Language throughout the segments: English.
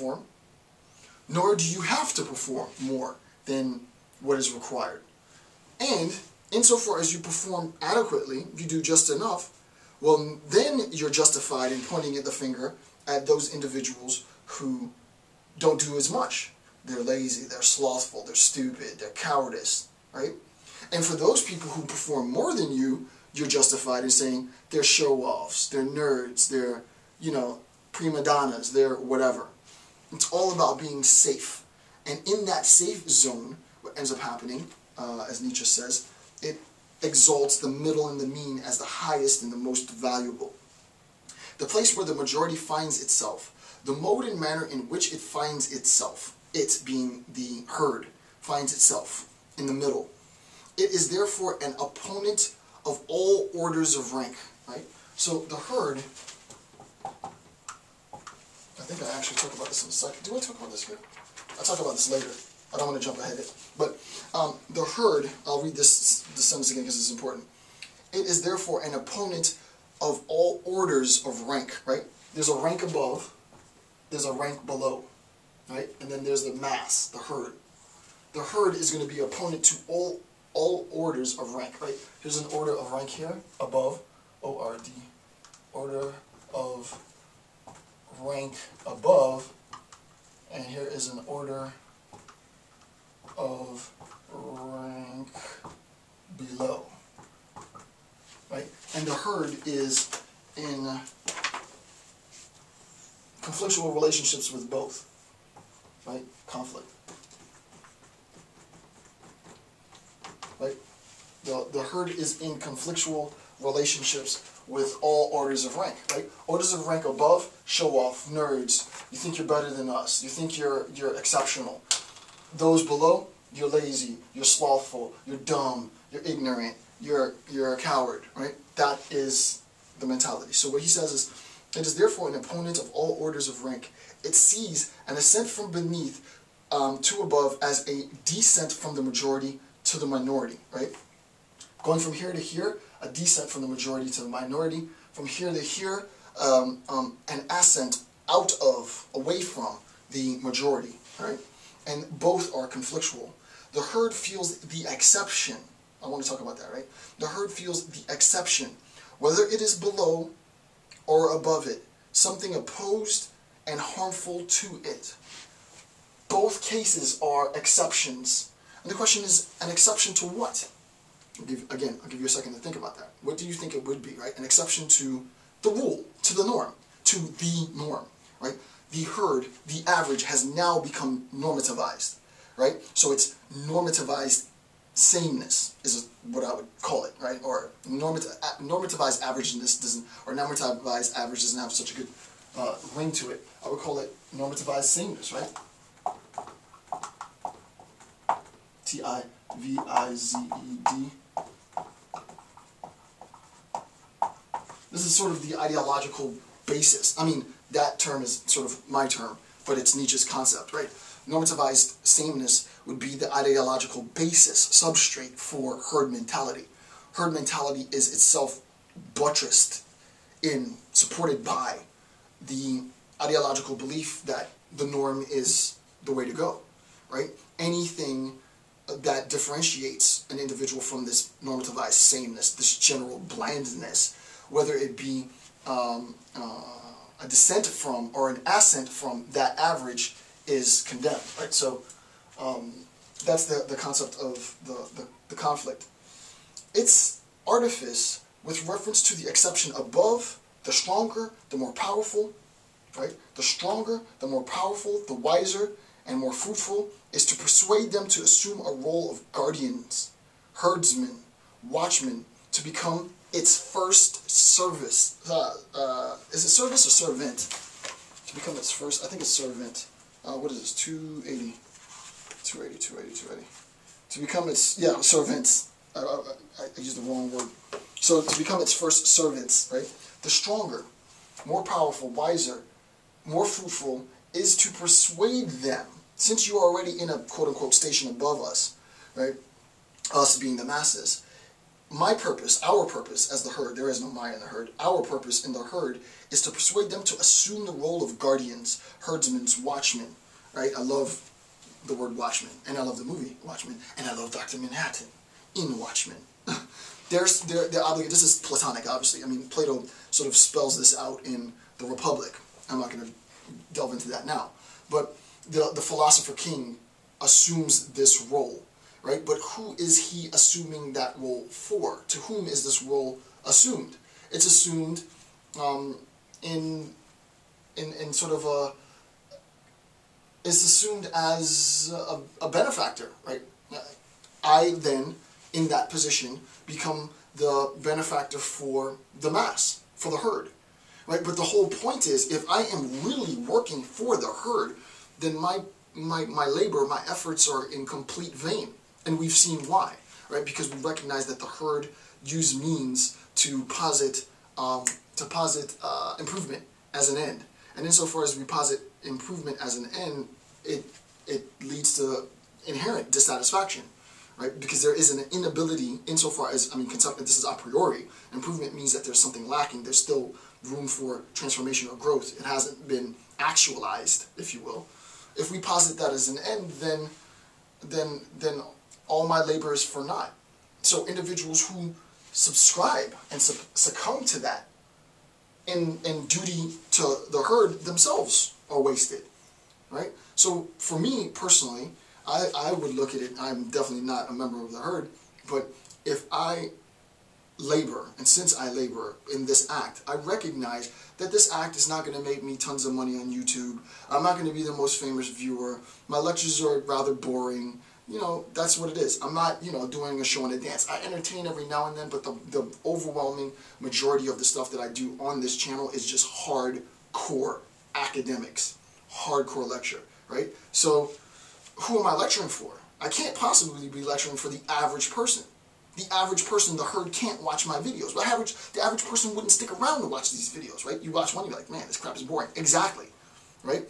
perform, nor do you have to perform more than what is required. And insofar as you perform adequately, if you do just enough, well, then you're justified in pointing the finger at those individuals who don't do as much. They're lazy, they're slothful, they're stupid, they're cowardice, right? And for those people who perform more than you, you're justified in saying they're show-offs, they're nerds, they're, prima donnas, they're whatever. It's all about being safe. And in that safe zone, what ends up happening, as Nietzsche says, it exalts the middle and the mean as the highest and the most valuable. The place where the majority finds itself, the mode and manner in which it finds itself, it being the herd, finds itself in the middle. It is therefore an opponent of all orders of rank, right? So the herd, I think I actually talk about this in a second. Do I talk about this here? I'll talk about this later. I don't want to jump ahead. But the herd, I'll read this sentence again because it's important. It is therefore an opponent of all orders of rank, right? There's a rank above, there's a rank below, right? And then there's the mass, the herd. The herd is going to be opponent to all orders of rank, right? Here's an order of rank here, above, O-R-D, order of rank above, and here is an order of rank below, right? And the herd is in conflictual relationships with both, right? Conflict, right? The herd is in conflictual relationships with all orders of rank, right? Orders of rank above, show off, nerds, you think you're better than us, you think you're exceptional. Those below, you're lazy, you're slothful, you're dumb, you're ignorant, you're a coward, right? That is the mentality. So what he says is, it is therefore an opponent of all orders of rank. It sees an ascent from beneath to above as a descent from the majority to the minority, right? Going from here to here, a descent from the majority to the minority. From here to here, an ascent out of, away from the majority, right? And both are conflictual. The herd feels the exception. I want to talk about that, right? The herd feels the exception, whether it is below or above it, something opposed and harmful to it. Both cases are exceptions. And the question is, an exception to what? I'll give you a second to think about that. What do you think it would be, right? An exception to the rule, to the norm, right? The herd, the average, has now become normativized, right? So it's normativized sameness is what I would call it, right? Or normativized averageness doesn't, or normativized average doesn't have such a good ring to it. I would call it normativized sameness, right? T-I-V-I-Z-E-D. This is sort of the ideological basis. I mean, that term is sort of my term, but it's Nietzsche's concept, right? Normativized sameness would be the ideological basis, substrate for herd mentality. Herd mentality is itself buttressed in, supported by the ideological belief that the norm is the way to go, right? Anything that differentiates an individual from this normativized sameness, this general blandness, whether it be a descent from or an ascent from that average, is condemned, right? So that's the concept of the conflict. Its artifice with reference to the exception above, the stronger, the more powerful, right? The stronger, the more powerful, the wiser, and more fruitful, is to persuade them to assume a role of guardians, herdsmen, watchmen, to become its first service. Is it service or servant? To become its first, I think it's servant. What is this? 280. To become its, yeah, servants. I used the wrong word. So to become its first servants, right? The stronger, more powerful, wiser, more fruitful is to persuade them, since you are already in a quote-unquote station above us, right? Us being the masses. my purpose, our purpose as the herd, there is no my in the herd, our purpose in the herd is to persuade them to assume the role of guardians, herdsmen, watchmen, right? I love the word Watchmen, and I love the movie Watchmen, and I love Dr. Manhattan in Watchmen. This is Platonic, obviously. I mean, Plato sort of spells this out in the Republic. I'm not going to delve into that now. But the philosopher king assumes this role, right? But who is he assuming that role for? To whom is this role assumed? It's assumed in sort of a... It's assumed as a benefactor, right? I then, in that position, become the benefactor for the mass, for the herd, right? But the whole point is, if I am really working for the herd, then my labor, my efforts are in complete vain. And we've seen why, right? Because we recognize that the herd use means to posit improvement as an end. And insofar as we posit improvement as an end, it leads to inherent dissatisfaction, right? Because there is an inability, insofar as, I mean, this is a priori. Improvement means that there's something lacking. There's still room for transformation or growth. It hasn't been actualized, if you will. If we posit that as an end, then all my labor is for naught. So individuals who subscribe and succumb to that in duty to the herd themselves are wasted, right? So for me personally, I would look at it, I'm definitely not a member of the herd, but if I labor, and since I labor in this act, I recognize that this act is not going to make me tons of money on YouTube. I'm not going to be the most famous viewer. My lectures are rather boring. You know, that's what it is. I'm not, you know, doing a show and a dance. I entertain every now and then, but the overwhelming majority of the stuff that I do on this channel is just hardcore academics, hardcore lecture, right? So who am I lecturing for? I can't possibly be lecturing for the average person. The average person, the herd, can't watch my videos. The average person wouldn't stick around to watch these videos, right? You watch one, you're like, man, this crap is boring. Exactly, right?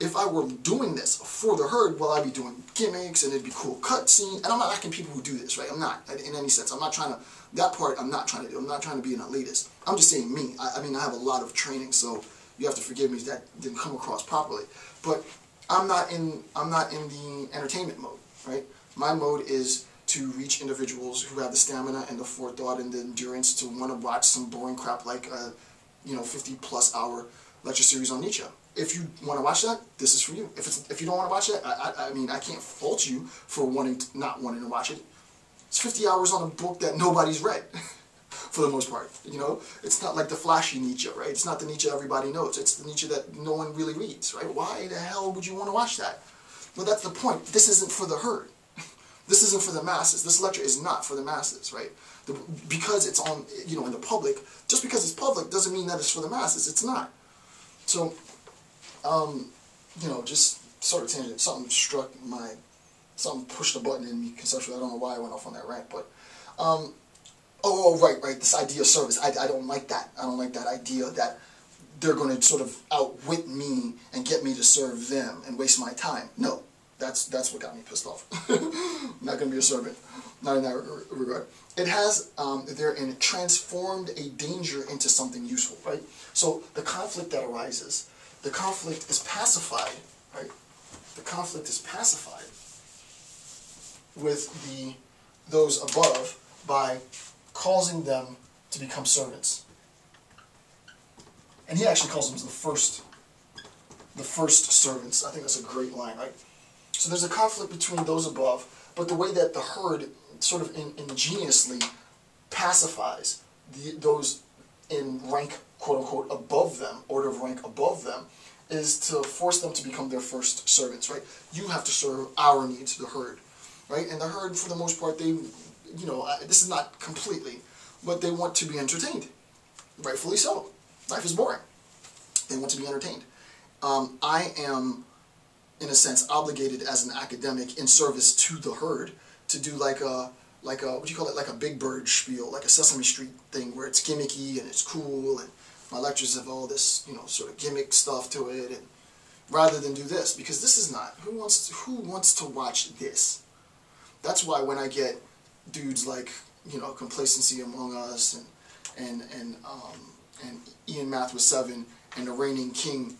If I were doing this for the herd, well, I'd be doing gimmicks, and it'd be cool cutscene. And I'm not knocking people who do this, right? I'm not, in any sense. I'm not trying to, that part I'm not trying to do. I'm not trying to be an elitist. I'm just saying me. I mean, I have a lot of training, so you have to forgive me if that didn't come across properly. But I'm not in the entertainment mode, right? My mode is to reach individuals who have the stamina and the forethought and the endurance to want to watch some boring crap like a, 50+ hour lecture series on Nietzsche. If you want to watch that, this is for you. If you don't want to watch that, I mean, I can't fault you for not wanting to watch it. It's 50 hours on a book that nobody's read, for the most part. It's not like the flashy Nietzsche, right? It's not the Nietzsche everybody knows. It's the Nietzsche that no one really reads, right? Why the hell would you want to watch that? Well, that's the point. This isn't for the herd. This isn't for the masses. This lecture is not for the masses, right? Because it's on, in the public, just because it's public doesn't mean that it's for the masses. It's not. So, just sort of tangent. Something pushed a button in me conceptually. I don't know why I went off on that rant, but, right. This idea of service. I don't like that. I don't like that idea that they're going to sort of outwit me and get me to serve them and waste my time. No. That's what got me pissed off. I'm not going to be a servant. Not in that regard. It has, therein, transformed a danger into something useful, right? So the conflict that arises, the conflict is pacified, right? The conflict is pacified with those above by causing them to become servants. And he actually calls them the first servants. I think that's a great line, right? So there's a conflict between those above, but the way that the herd sort of ingeniously pacifies those in rank, quote-unquote, above them, order of rank above them, is to force them to become their first servants, right? You have to serve our needs, the herd, right? And the herd, for the most part, they, this is not completely, but they want to be entertained, rightfully so. Life is boring. They want to be entertained. I am, in a sense, obligated as an academic in service to the herd to do like a what do you call it, like a Big Bird spiel, like a Sesame Street thing where it's gimmicky and it's cool, and my lectures have all this, sort of gimmick stuff to it, and rather than do this, because this is not, who wants to watch this? That's why when I get dudes like, you know, Complacency Among Us and Ian Math with 7 and the Reigning King